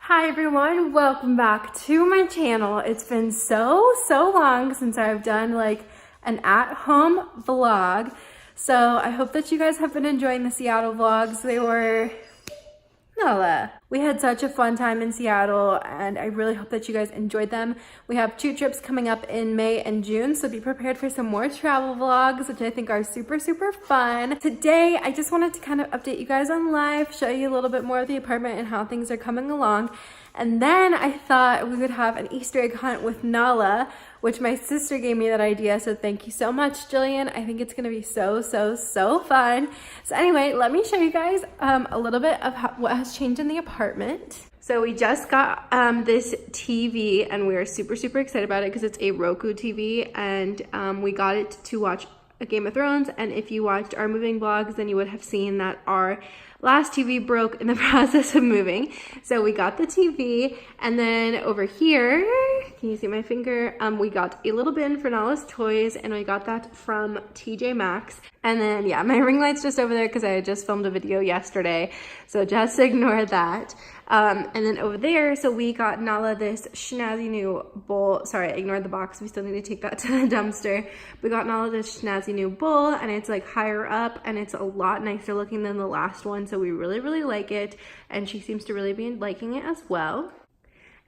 Hi everyone, welcome back to my channel. It's been so long since I've done like an at-home vlog. So I hope that you guys have been enjoying the Seattle vlogs. They were we had such a fun time in Seattle and I really hope that you guys enjoyed them. We have 2 trips coming up in May and June, so be prepared for some more travel vlogs, which I think are super fun. Today, I just wanted to kind of update you guys on life, show you a little bit more of the apartment and how things are coming along. And then I thought we would have an Easter egg hunt with Nala, which my sister gave me that idea, so thank you so much, Jillian. I think it's gonna be so fun. So anyway, let me show you guys a little bit of what has changed in the apartment. So we just got this TV and we're super excited about it because it's a Roku TV, and we got it to watch a Game of Thrones. And if you watched our moving vlogs, then you would have seen that our last TV broke in the process of moving. So we got the TV, and then over here, can you see my finger? We got a little bin for Nala's toys, and we got that from TJ Maxx. And then, yeah, my ring light's just over there because I had just filmed a video yesterday, so just ignore that. And then over there, so we got Nala this snazzy new bowl. Sorry, I ignored the box. We still need to take that to the dumpster. We got Nala this snazzy new bowl, and it's like higher up, and it's a lot nicer looking than the last one, so we really like it, and she seems to really be liking it as well.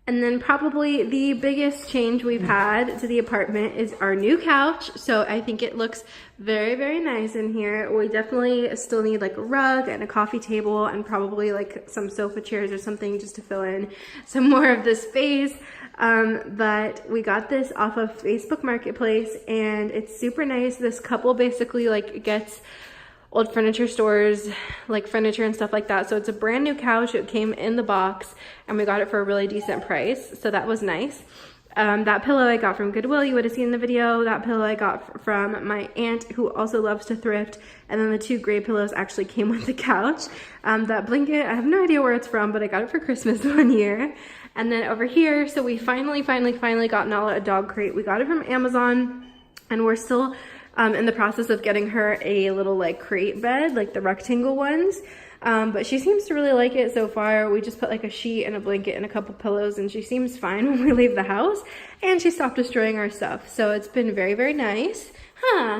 And then probably the biggest change we've had to the apartment is our new couch. So I think it looks very nice in here. We definitely still need like a rug and a coffee table and probably like some sofa chairs or something just to fill in some more of the space. But we got this off of Facebook Marketplace and it's super nice. This couple basically like gets old furniture stores, like furniture and stuff like that. So it's a brand new couch. It came in the box and we got it for a really decent price. So that was nice. That pillow I got from Goodwill, you would have seen in the video. That pillow I got from my aunt who also loves to thrift. And then the 2 gray pillows actually came with the couch. That blanket, I have no idea where it's from, but I got it for Christmas one year. And then over here, so we finally got Nala a dog crate. We got it from Amazon and we're still in the process of getting her a little like crate bed, like the rectangle ones. But she seems to really like it so far. We just put like a sheet and a blanket and a couple pillows and she seems fine when we leave the house, and she stopped destroying our stuff. So it's been very nice. Huh?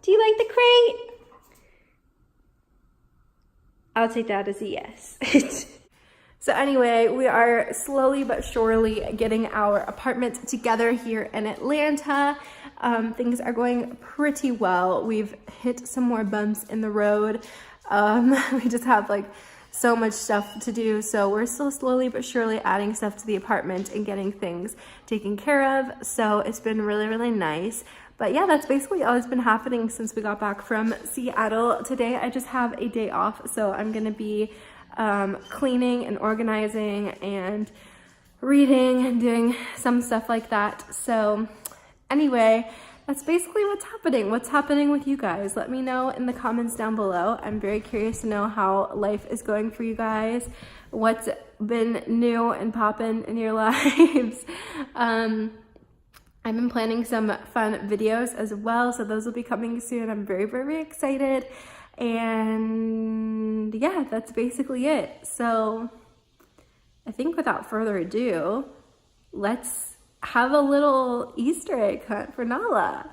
Do you like the crate? I'll take that as a yes. So anyway, we are slowly but surely getting our apartment together here in Atlanta. Things are going pretty well. We've hit some more bumps in the road. We just have like so much stuff to do. So we're still slowly but surely adding stuff to the apartment and getting things taken care of. So it's been really nice. But yeah, that's basically all that's been happening since we got back from Seattle. Today, I just have a day off. So I'm gonna be cleaning and organizing and reading and doing some stuff like that. So anyway, that's basically what's happening. What's happening with you guys? Let me know in the comments down below. I'm very curious to know how life is going for you guys. What's been new and poppin' in your lives. I've been planning some fun videos as well, so those will be coming soon. I'm very excited. And yeah, that's basically it. So I think without further ado, let's have a little Easter egg hunt for Nala.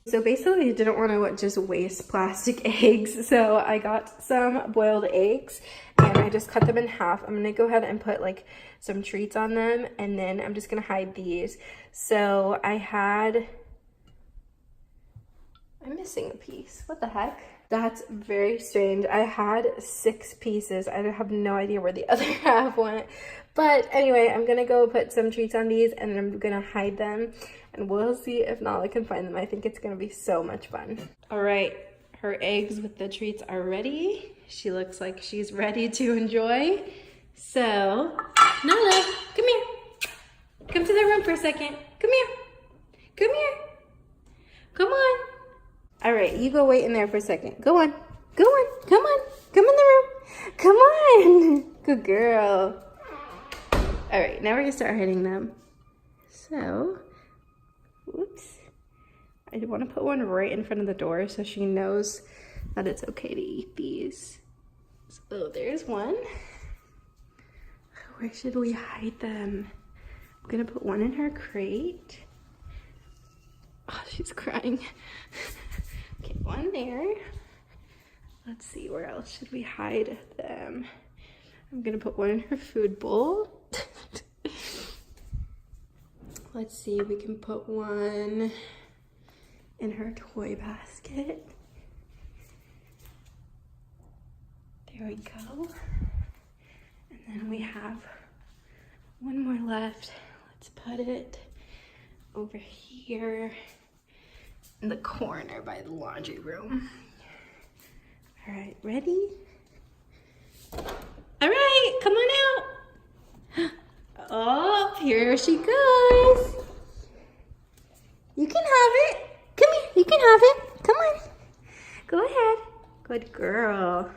So basically I didn't want to just waste plastic eggs, so I got some boiled eggs and I just cut them in half. I'm gonna go ahead and put like some treats on them, and then I'm just gonna hide these. So I'm missing a piece. What the heck? That's very strange. I had 6 pieces. I have no idea where the other half went. But anyway, I'm gonna go put some treats on these and I'm gonna hide them, and we'll see if Nala can find them. I think it's gonna be so much fun. All right, her eggs with the treats are ready. She looks like she's ready to enjoy. So, Nala, come here. Come to the room for a second. Come here. Come here. Come on. All right, you go wait in there for a second. Go on. Come in the room. Come on. Good girl. All right, now we're gonna start hiding them. So, whoops. I want to put one right in front of the door so she knows that it's okay to eat these. So there's one. Where should we hide them? I'm gonna put one in her crate. Oh, she's crying. Okay, one there. Let's see, where else should we hide them? I'm gonna put one in her food bowl. Let's see, we can put one in her toy basket. There we go. And then we have one more left. Let's put it over here in the corner by the laundry room. All right, ready? All right, come on out. Oh, here she goes. You can have it. Come here, you can have it. Come on. Go ahead. Good girl.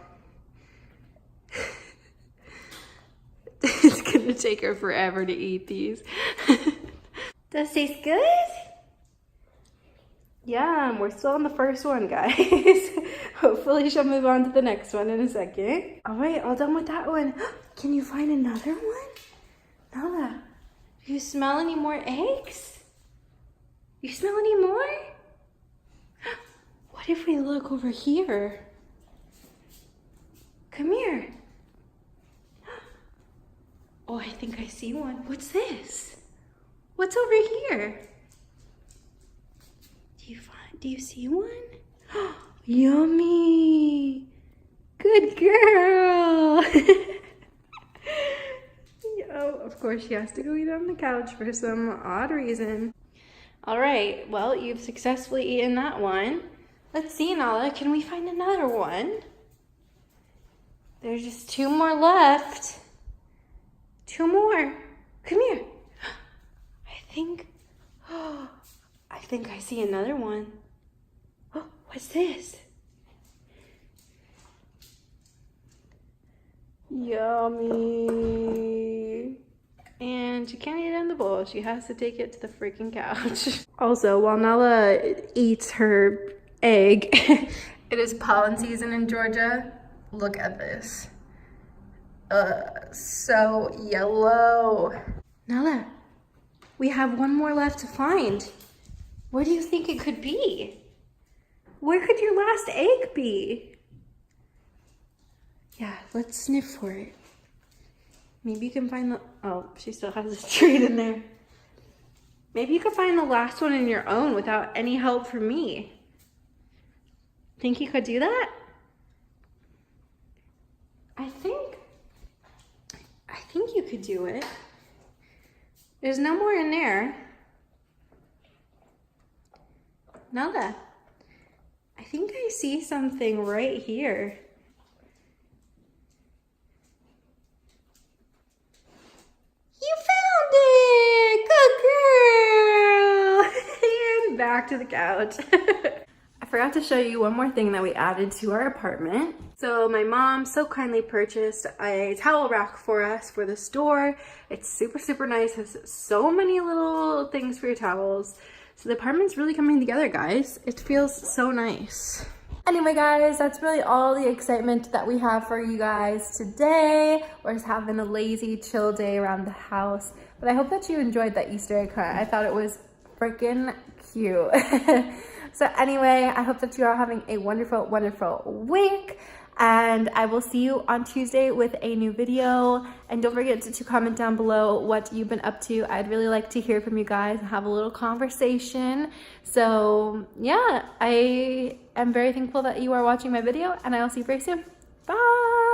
It's gonna take her forever to eat these. Does it taste good? Yum, we're still on the first one, guys. Hopefully she'll move on to the next one in a second. All right, all done with that one. Can you find another one? Nala, do you smell any more eggs? You smell any more? What if we look over here? Come here. Oh, I think I see one. What's this? What's over here? Do you see one? Yummy! Good girl! Oh, of course she has to go eat on the couch for some odd reason. All right, well, you've successfully eaten that one. Let's see, Nala, can we find another one? There's just two more left. Two more. Come here. I think I see another one. Oh, what's this? Yummy. And she can't eat it in the bowl. She has to take it to the freaking couch. Also, while Nala eats her egg, it is pollen season in Georgia. Look at this. So yellow. Nala, we have one more left to find. Where do you think it could be? Where could your last egg be? Yeah, let's sniff for it. Maybe you can find the, oh, she still has a treat in there. Maybe you can find the last one in your own without any help from me. Think you could do that? I think you could do it. There's no more in there. Nala, I think I see something right here. You found it! Good girl! And back to the couch. I forgot to show you one more thing that we added to our apartment. So my mom so kindly purchased a towel rack for us for the store. It's super, super nice. It has so many little things for your towels. So the apartment's really coming together, guys. It feels so nice. Anyway, guys, that's really all the excitement that we have for you guys today. We're just having a lazy, chill day around the house. But I hope that you enjoyed that Easter egg hunt. I thought it was freaking cute. So anyway, I hope that you are having a wonderful, wonderful week. And I will see you on Tuesday with a new video. And don't forget to comment down below what you've been up to. I'd really like to hear from you guys and have a little conversation. So yeah, I am very thankful that you are watching my video, and I will see you very soon. Bye.